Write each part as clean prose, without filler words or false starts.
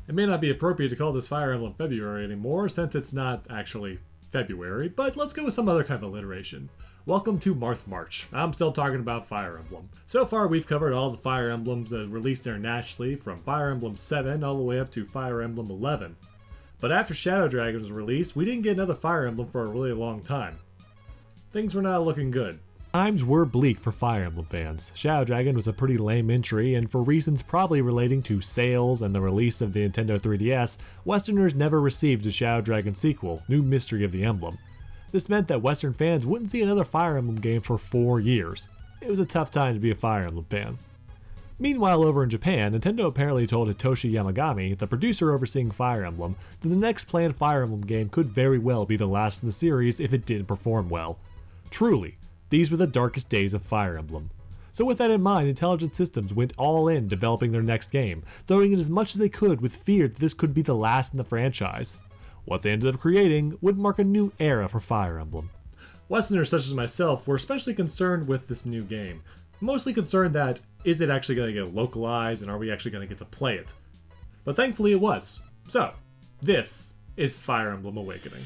It may not be appropriate to call this Fire Emblem February anymore, since it's not actually February, but let's go with some other kind of alliteration. Welcome to March. I'm still talking about Fire Emblem. So far we've covered all the Fire Emblems that released internationally, from Fire Emblem 7 all the way up to Fire Emblem 11. But after Shadow Dragon was released, we didn't get another Fire Emblem for a really long time. Things were not looking good. Times were bleak for Fire Emblem fans. Shadow Dragon was a pretty lame entry, and for reasons probably relating to sales and the release of the Nintendo 3DS, Westerners never received a Shadow Dragon sequel, New Mystery of the Emblem. This meant that Western fans wouldn't see another Fire Emblem game for 4 years. It was a tough time to be a Fire Emblem fan. Meanwhile, over in Japan, Nintendo apparently told Hitoshi Yamagami, the producer overseeing Fire Emblem, that the next planned Fire Emblem game could very well be the last in the series if it didn't perform well. Truly, these were the darkest days of Fire Emblem. So with that in mind, Intelligent Systems went all in developing their next game, throwing in as much as they could with fear that this could be the last in the franchise. What they ended up creating would mark a new era for Fire Emblem. Westerners such as myself were especially concerned with this new game. Mostly concerned that, is it actually going to get localized and are we actually going to get to play it? But thankfully it was. So, this is Fire Emblem Awakening.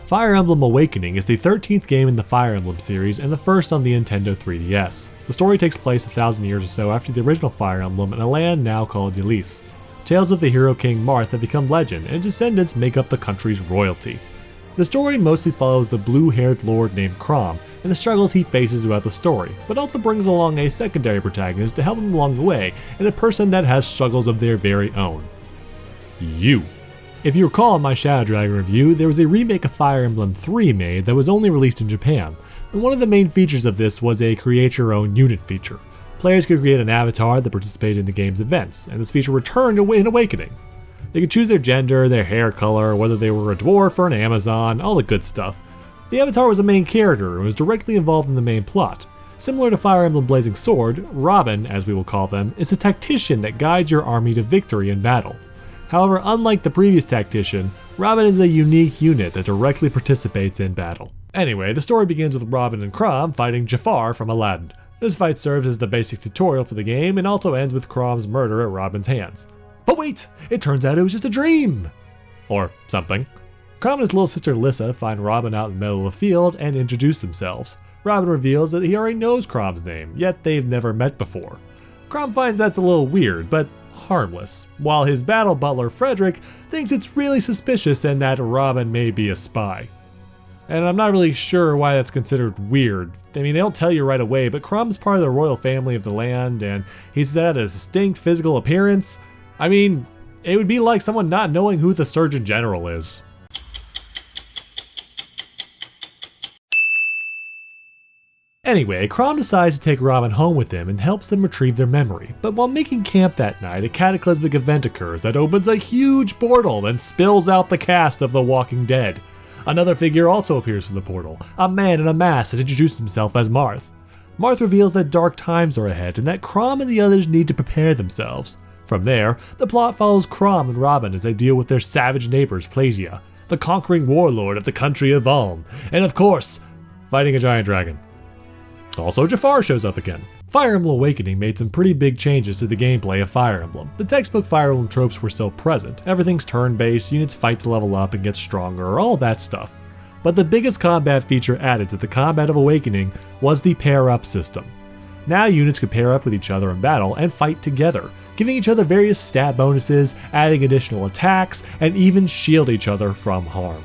Fire Emblem Awakening is the 13th game in the Fire Emblem series and the first on the Nintendo 3DS. The story takes place 1,000 years or so after the original Fire Emblem in a land now called Ylisse. Tales of the hero King Marth have become legend, and his descendants make up the country's royalty. The story mostly follows the blue-haired lord named Chrom and the struggles he faces throughout the story, but also brings along a secondary protagonist to help him along the way, and a person that has struggles of their very own. You. If you recall in my Shadow Dragon review, there was a remake of Fire Emblem 3 made that was only released in Japan, and one of the main features of this was a create your own unit feature. Players could create an avatar that participated in the game's events, and this feature returned in Awakening. They could choose their gender, their hair color, whether they were a dwarf or an Amazon, all the good stuff. The avatar was a main character and was directly involved in the main plot. Similar to Fire Emblem Blazing Sword, Robin, as we will call them, is a tactician that guides your army to victory in battle. However, unlike the previous tactician, Robin is a unique unit that directly participates in battle. Anyway, the story begins with Robin and Chrom fighting Jafar from Aladdin. This fight serves as the basic tutorial for the game and also ends with Chrom's murder at Robin's hands. But wait! It turns out it was just a dream! Or something. Chrom and his little sister Lissa find Robin out in the middle of the field and introduce themselves. Robin reveals that he already knows Chrom's name, yet they've never met before. Chrom finds that a little weird, but harmless, while his battle butler Frederick thinks it's really suspicious and that Robin may be a spy. And I'm not really sure why that's considered weird. I mean, they don't tell you right away, but Chrom's part of the royal family of the land, and he's got a distinct physical appearance. I mean, it would be like someone not knowing who the Surgeon General is. Anyway, Chrom decides to take Robin home with him and helps them retrieve their memory, but while making camp that night, a cataclysmic event occurs that opens a huge portal and spills out the cast of The Walking Dead. Another figure also appears from the portal, a man in a mask that introduced himself as Marth. Marth reveals that dark times are ahead and that Chrom and the others need to prepare themselves. From there, the plot follows Chrom and Robin as they deal with their savage neighbors Plasia, the conquering warlord of the country of Valm, and of course, fighting a giant dragon. Also, Jafar shows up again. Fire Emblem Awakening made some pretty big changes to the gameplay of Fire Emblem. The textbook Fire Emblem tropes were still present. Everything's turn-based, units fight to level up and get stronger, all that stuff. But the biggest combat feature added to the combat of Awakening was the pair-up system. Now units could pair up with each other in battle and fight together, giving each other various stat bonuses, adding additional attacks, and even shield each other from harm.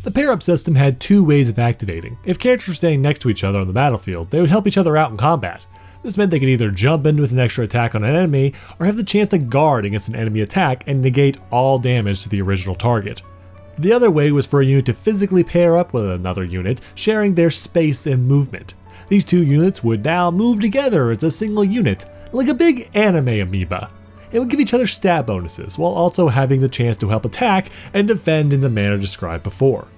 The pair-up system had two ways of activating. If characters were standing next to each other on the battlefield, they would help each other out in combat. This meant they could either jump in with an extra attack on an enemy, or have the chance to guard against an enemy attack and negate all damage to the original target. The other way was for a unit to physically pair up with another unit, sharing their space and movement. These two units would now move together as a single unit, like a big anime amoeba. It would give each other stat bonuses, while also having the chance to help attack and defend in the manner described before.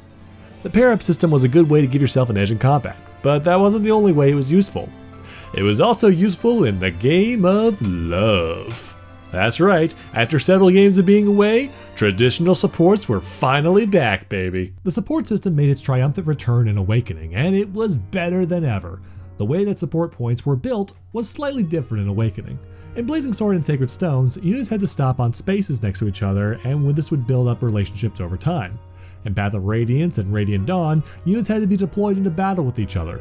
The pair-up system was a good way to give yourself an edge in combat, but that wasn't the only way it was useful. It was also useful in the game of love. That's right, after several games of being away, traditional supports were finally back, baby. The support system made its triumphant return in Awakening, and it was better than ever. The way that support points were built was slightly different in Awakening. In Blazing Sword and Sacred Stones, units had to stop on spaces next to each other, and this would build up relationships over time. In Path of Radiance and Radiant Dawn, units had to be deployed into battle with each other.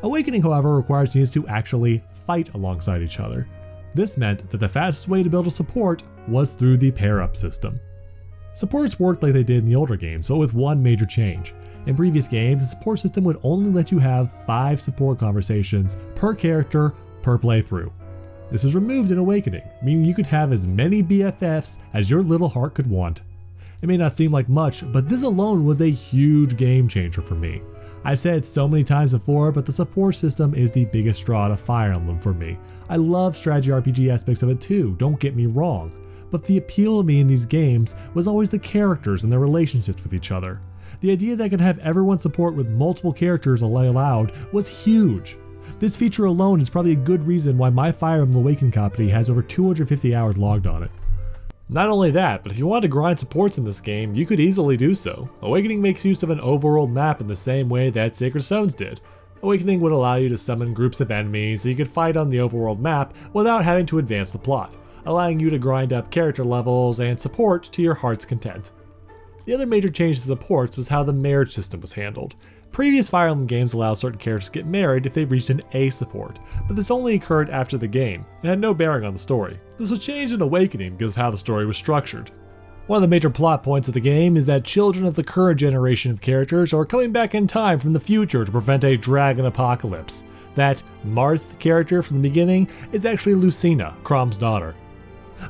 Awakening, however, requires units to actually fight alongside each other. This meant that the fastest way to build a support was through the pair-up system. Supports worked like they did in the older games, but with one major change. In previous games, the support system would only let you have 5 support conversations per character per playthrough. This was removed in Awakening, meaning you could have as many BFFs as your little heart could want. It may not seem like much, but this alone was a huge game changer for me. I've said it so many times before, but the support system is the biggest draw to Fire Emblem for me. I love strategy RPG aspects of it too, don't get me wrong. But the appeal to me in these games was always the characters and their relationships with each other. The idea that I could have everyone support with multiple characters allowed was huge. This feature alone is probably a good reason why my Fire Emblem Awakening copy has over 250 hours logged on it. Not only that, but if you wanted to grind supports in this game, you could easily do so. Awakening makes use of an overworld map in the same way that Sacred Stones did. Awakening would allow you to summon groups of enemies that you could fight on the overworld map without having to advance the plot, allowing you to grind up character levels and support to your heart's content. The other major change to supports was how the marriage system was handled. Previous Fire Emblem games allowed certain characters to get married if they reached an A support, but this only occurred after the game and had no bearing on the story. This was changed in Awakening because of how the story was structured. One of the major plot points of the game is that children of the current generation of characters are coming back in time from the future to prevent a dragon apocalypse. That Marth character from the beginning is actually Lucina, Crom's daughter.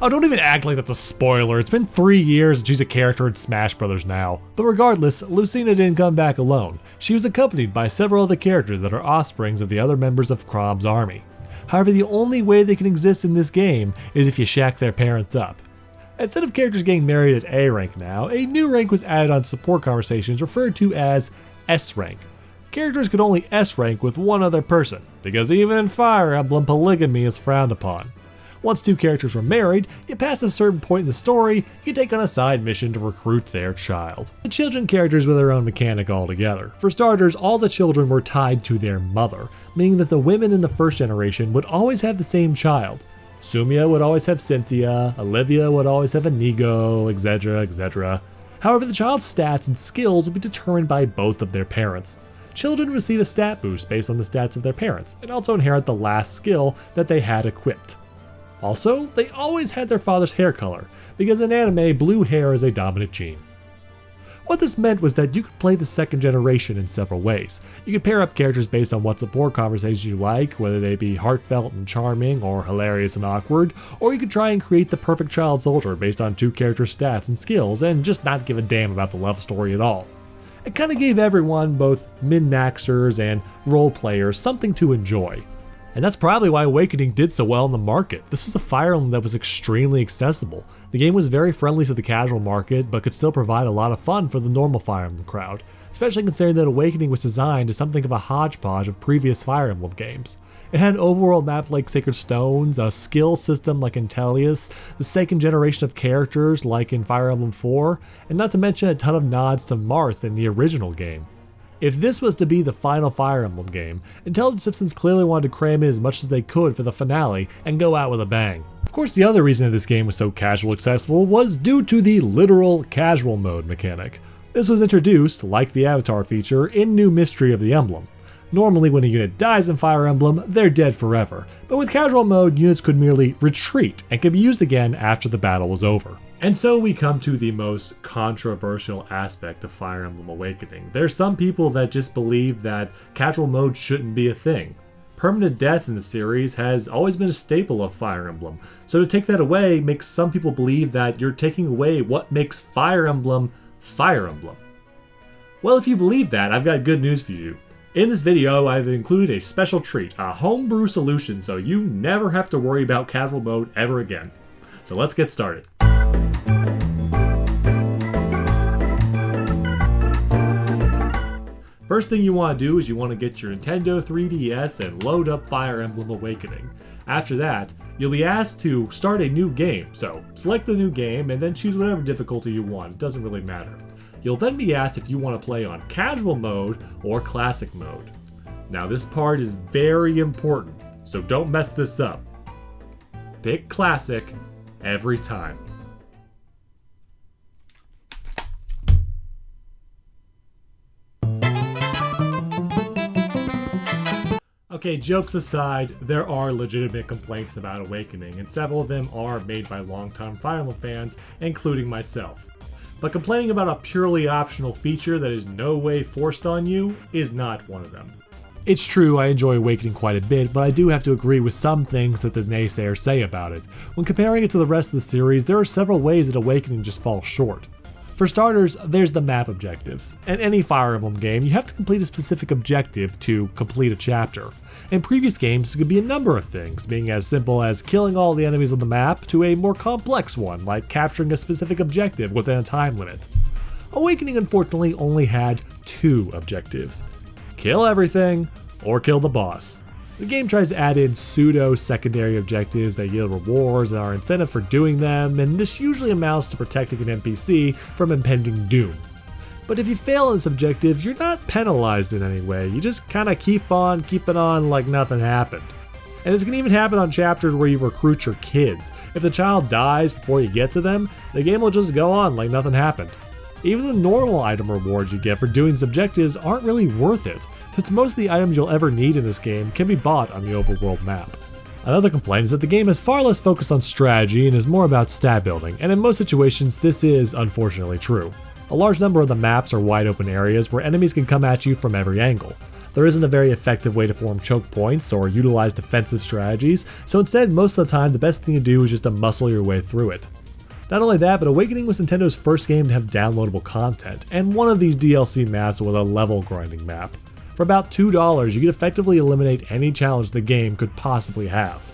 Oh, don't even act like that's a spoiler. It's been 3 years and she's a character in Smash Bros. Now. But regardless, Lucina didn't come back alone. She was accompanied by several other characters that are offsprings of the other members of Crom's army. However, the only way they can exist in this game is if you shack their parents up. Instead of characters getting married at A rank now, a new rank was added on support conversations referred to as S rank. Characters could only S rank with one other person, because even in Fire Emblem, polygamy is frowned upon. Once 2 characters were married, you pass a certain point in the story, you take on a side mission to recruit their child. The children characters were their own mechanic altogether. For starters, all the children were tied to their mother, meaning that the women in the first generation would always have the same child. Sumia would always have Cynthia, Olivia would always have Inigo, etc, etc. However, the child's stats and skills would be determined by both of their parents. Children receive a stat boost based on the stats of their parents, and also inherit the last skill that they had equipped. Also, they always had their father's hair color, because in anime, blue hair is a dominant gene. What this meant was that you could play the second generation in several ways. You could pair up characters based on what support conversations you like, whether they be heartfelt and charming, or hilarious and awkward, or you could try and create the perfect child soldier based on 2 characters' stats and skills, and just not give a damn about the love story at all. It kinda gave everyone, both min-maxers and role players, something to enjoy. And that's probably why Awakening did so well in the market. This was a Fire Emblem that was extremely accessible. The game was very friendly to the casual market, but could still provide a lot of fun for the normal Fire Emblem crowd, especially considering that Awakening was designed as something of a hodgepodge of previous Fire Emblem games. It had an overworld map like Sacred Stones, a skill system like Intelius, the second generation of characters like in Fire Emblem 4, and not to mention a ton of nods to Marth in the original game. If this was to be the final Fire Emblem game, Intelligent Systems clearly wanted to cram in as much as they could for the finale and go out with a bang. Of course, the other reason that this game was so casual accessible was due to the literal casual mode mechanic. This was introduced, like the avatar feature, in New Mystery of the Emblem. Normally when a unit dies in Fire Emblem, they're dead forever, but with casual mode, units could merely retreat and could be used again after the battle was over. And so we come to the most controversial aspect of Fire Emblem Awakening. There's some people that just believe that casual mode shouldn't be a thing. Permanent death in the series has always been a staple of Fire Emblem, so to take that away makes some people believe that you're taking away what makes Fire Emblem Fire Emblem. Well, if you believe that, I've got good news for you. In this video, I've included a special treat, a homebrew solution, so you never have to worry about casual mode ever again. So let's get started. First thing you want to do is you want to get your Nintendo 3DS and load up Fire Emblem Awakening. After that, you'll be asked to start a new game, so select the new game and then choose whatever difficulty you want, it doesn't really matter. You'll then be asked if you want to play on casual mode or classic mode. Now this part is very important, so don't mess this up. Pick classic every time. Okay, jokes aside, there are legitimate complaints about Awakening, and several of them are made by longtime Fire Emblem fans, including myself. But complaining about a purely optional feature that is no way forced on you is not one of them. It's true, I enjoy Awakening quite a bit, but I do have to agree with some things that the naysayers say about it. When comparing it to the rest of the series, there are several ways that Awakening just falls short. For starters, there's the map objectives. In any Fire Emblem game, you have to complete a specific objective to complete a chapter. In previous games, it could be a number of things, being as simple as killing all the enemies on the map to a more complex one, like capturing a specific objective within a time limit. Awakening unfortunately only had 2 objectives: kill everything or kill the boss. The game tries to add in pseudo-secondary objectives that yield rewards and are incentive for doing them, and this usually amounts to protecting an NPC from impending doom. But if you fail in this objective, you're not penalized in any way, you just kinda keep on keeping on like nothing happened. And this can even happen on chapters where you recruit your kids. If the child dies before you get to them, the game will just go on like nothing happened. Even the normal item rewards you get for doing these objectives aren't really worth it, since most of the items you'll ever need in this game can be bought on the overworld map. Another complaint is that the game is far less focused on strategy and is more about stat building, and in most situations this is unfortunately true. A large number of the maps are wide open areas where enemies can come at you from every angle. There isn't a very effective way to form choke points or utilize defensive strategies, so instead most of the time the best thing to do is just to muscle your way through it. Not only that, but Awakening was Nintendo's first game to have downloadable content, and one of these DLC maps was a level grinding map. For about $2, you could effectively eliminate any challenge the game could possibly have.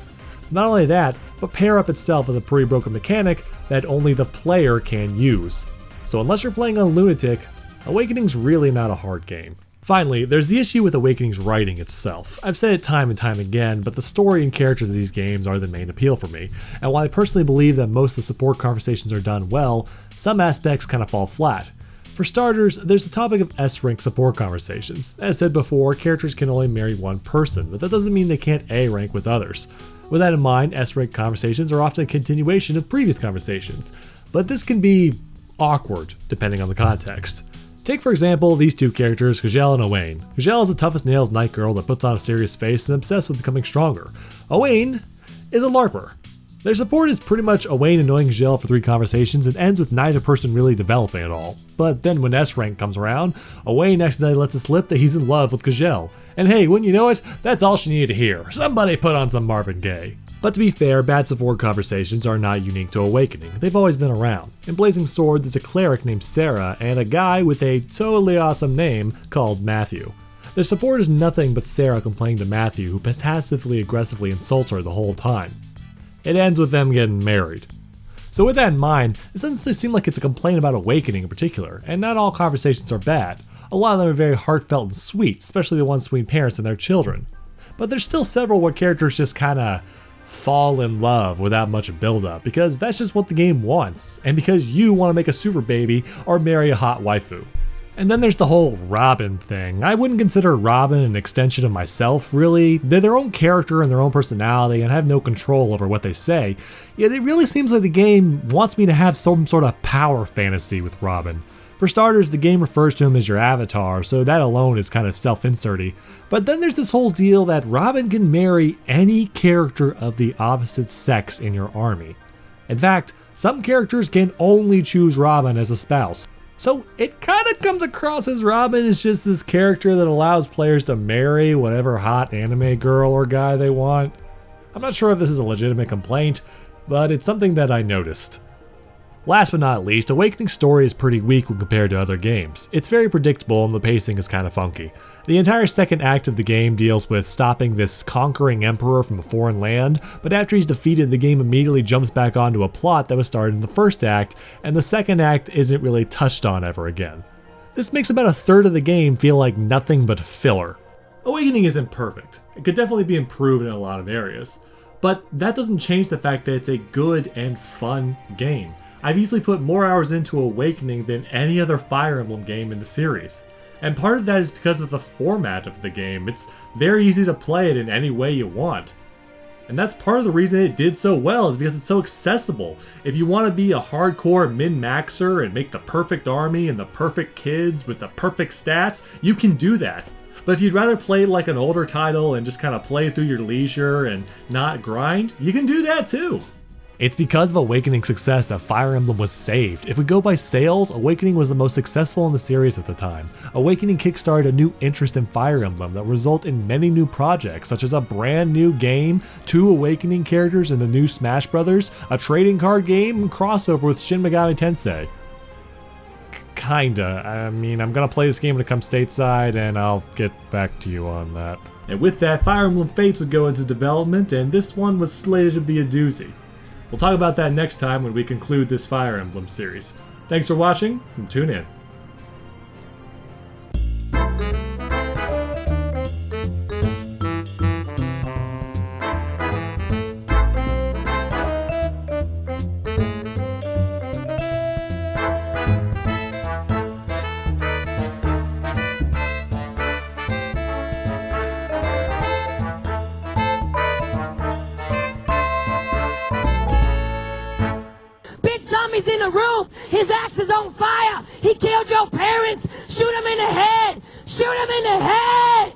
Not only that, but pair up itself is a pretty broken mechanic that only the player can use. So unless you're playing on Lunatic, Awakening's really not a hard game. Finally, there's the issue with Awakening's writing itself. I've said it time and time again, but the story and characters of these games are the main appeal for me, and while I personally believe that most of the support conversations are done well, some aspects kind of fall flat. For starters, there's the topic of S-rank support conversations. As said before, characters can only marry one person, but that doesn't mean they can't A-rank with others. With that in mind, S-rank conversations are often a continuation of previous conversations, but this can be awkward depending on the context. Take for example these 2 characters, Kjelle and Owain. Kjelle is the toughest nails knight girl that puts on a serious face and is obsessed with becoming stronger. Owain is a LARPer. Their support is pretty much Owain annoying Kjelle for 3 conversations and ends with neither person really developing at all. But then when S-rank comes around, Owain accidentally lets it slip that he's in love with Kjelle. And hey, wouldn't you know it, that's all she needed to hear. Somebody put on some Marvin Gaye. But to be fair, bad support conversations are not unique to Awakening, they've always been around. In Blazing Sword, there's a cleric named Sarah and a guy with a totally awesome name called Matthew. Their support is nothing but Sarah complaining to Matthew, who passively aggressively insults her the whole time. It ends with them getting married. So with that in mind, it doesn't seem like it's a complaint about Awakening in particular, and not all conversations are bad. A lot of them are very heartfelt and sweet, especially the ones between parents and their children. But there's still several where characters just kinda fall in love without much build-up, because that's just what the game wants, and because you want to make a super baby or marry a hot waifu. And then there's the whole Robin thing. I wouldn't consider Robin an extension of myself, really. They're their own character and their own personality and have no control over what they say, yet it really seems like the game wants me to have some sort of power fantasy with Robin. For starters, the game refers to him as your avatar, so that alone is kind of self-inserty. But then there's this whole deal that Robin can marry any character of the opposite sex in your army. In fact, some characters can only choose Robin as a spouse. So it kind of comes across as Robin is just this character that allows players to marry whatever hot anime girl or guy they want. I'm not sure if this is a legitimate complaint, but it's something that I noticed. Last but not least, Awakening's story is pretty weak when compared to other games. It's very predictable and the pacing is kind of funky. The entire second act of the game deals with stopping this conquering emperor from a foreign land, but after he's defeated, the game immediately jumps back onto a plot that was started in the first act, and the second act isn't really touched on ever again. This makes about a third of the game feel like nothing but filler. Awakening isn't perfect. It could definitely be improved in a lot of areas. But that doesn't change the fact that it's a good and fun game. I've easily put more hours into Awakening than any other Fire Emblem game in the series. And part of that is because of the format of the game. It's very easy to play it in any way you want. And that's part of the reason it did so well, is because it's so accessible. If you want to be a hardcore min-maxer and make the perfect army and the perfect kids with the perfect stats, you can do that. But if you'd rather play like an older title and just kind of play through your leisure and not grind, you can do that too. It's because of Awakening's success that Fire Emblem was saved. If we go by sales, Awakening was the most successful in the series at the time. Awakening kickstarted a new interest in Fire Emblem that resulted in many new projects, such as a brand new game, 2 Awakening characters in the new Smash Brothers, a trading card game, and crossover with Shin Megami Tensei. Kinda. I mean, I'm gonna play this game when it comes stateside, and I'll get back to you on that. And with that, Fire Emblem Fates would go into development, and this one was slated to be a doozy. We'll talk about that next time when we conclude this Fire Emblem series. Thanks for watching, and tune in. He's in the room. His axe is on fire. He killed your parents. Shoot him in the head. Shoot him in the head.